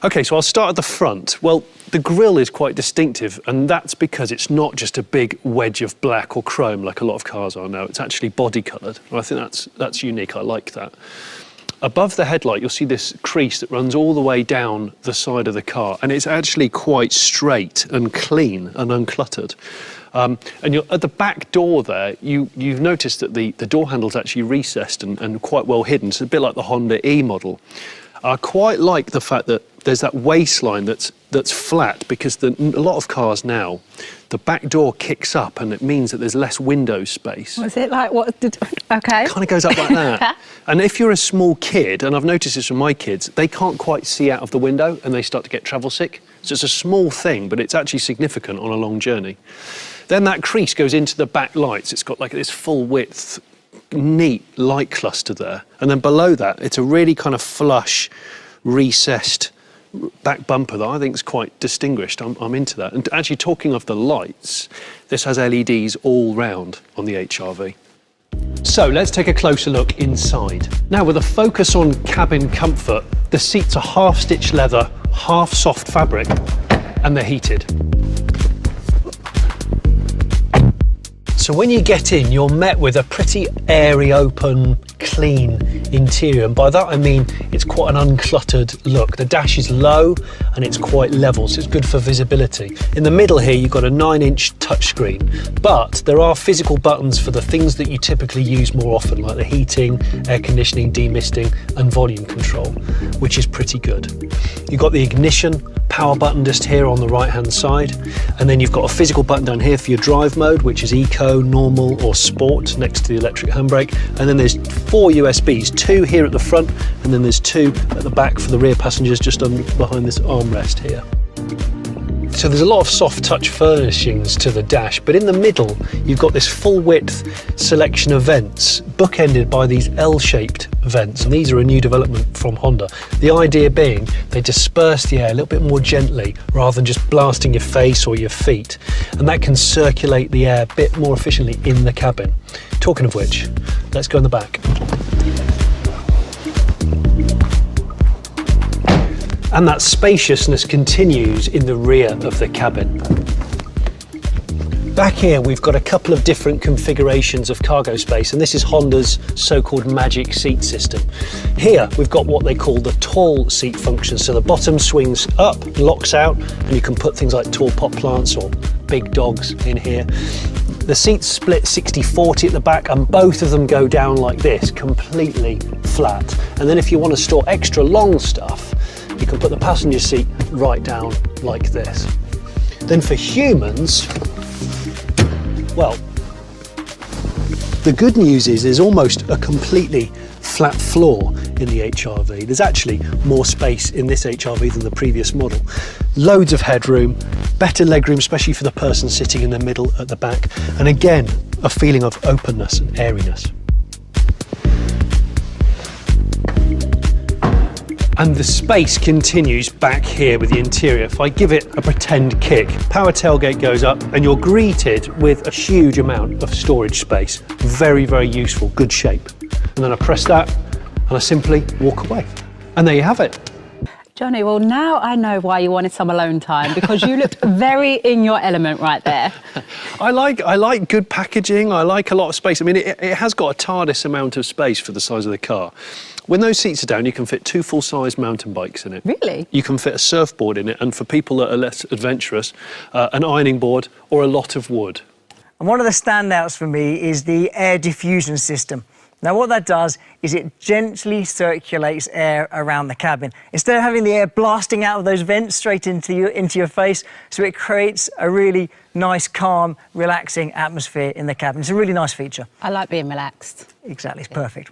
OK, so I'll start at the front. Well, the grille is quite distinctive, and that's because it's not just a big wedge of black or chrome like a lot of cars are now. It's actually body-coloured, and I think that's unique. I like that. Above the headlight, you'll see this crease that runs all the way down the side of the car, and it's actually quite straight and clean and uncluttered. And at the back door there, you've noticed that the door handle's actually recessed and quite well hidden. It's a bit like the Honda E model. I quite like the fact that there's that waistline that's flat, because a lot of cars now, the back door kicks up and it means that there's less window space. Was it like what? OK. Kind of goes up like that. And if you're a small kid, and I've noticed this from my kids, they can't quite see out of the window and they start to get travel sick. So it's a small thing, but it's actually significant on a long journey. Then that crease goes into the back lights. It's got like this full width, neat light cluster there. And then below that, it's a really kind of flush, recessed back bumper that I think is quite distinguished. I'm into that. And actually, talking of the lights, this has LEDs all round on the HR-V. So let's take a closer look inside. Now, with a focus on cabin comfort, the seats are half stitched leather, half soft fabric, and they're heated. So when you get in, you're met with a pretty airy, open, clean interior. And by that I mean it's quite an uncluttered look. The dash is low and it's quite level, so it's good for visibility. In the middle here, you've got a 9-inch touchscreen, but there are physical buttons for the things that you typically use more often, like the heating, air conditioning, demisting, and volume control, which is pretty good. You've got the ignition power button just here on the right-hand side, and then you've got a physical button down here for your drive mode, which is eco, normal, or sport, next to the electric handbrake. And then there's 4 USBs, 2 here at the front, and then there's 2 at the back for the rear passengers, just behind this armrest here. So there's a lot of soft touch furnishings to the dash, but in the middle you've got this full width selection of vents, bookended by these L-shaped vents, and these are a new development from Honda. The idea being they disperse the air a little bit more gently rather than just blasting your face or your feet, and that can circulate the air a bit more efficiently in the cabin. Talking of which, let's go in the back. And that spaciousness continues in the rear of the cabin. Back here, we've got a couple of different configurations of cargo space, and this is Honda's so-called magic seat system. Here, we've got what they call the tall seat function. So the bottom swings up, locks out, and you can put things like tall pot plants or big dogs in here. The seats split 60-40 at the back, and both of them go down like this, completely flat. And then if you want to store extra long stuff, you can put the passenger seat right down like this. Then for humans, well, the good news is there's almost a completely flat floor in the HR-V. There's actually more space in this HR-V than the previous model. Loads of headroom, better legroom, especially for the person sitting in the middle at the back. And again, a feeling of openness and airiness. And the space continues back here with the interior. If I give it a pretend kick, power tailgate goes up and you're greeted with a huge amount of storage space. Very, very useful, good shape. And then I press that and I simply walk away. And there you have it. Johnny, well, now I know why you wanted some alone time, because you looked very in your element right there. I like good packaging. I like a lot of space. I mean, it has got a TARDIS amount of space for the size of the car. When those seats are down, you can fit 2 full-size mountain bikes in it. Really? You can fit a surfboard in it, and for people that are less adventurous, an ironing board or a lot of wood. And one of the standouts for me is the Air Diffusion System. Now, what that does is it gently circulates air around the cabin. Instead of having the air blasting out of those vents straight into your face, so it creates a really nice, calm, relaxing atmosphere in the cabin. It's a really nice feature. I like being relaxed. Exactly, it's perfect.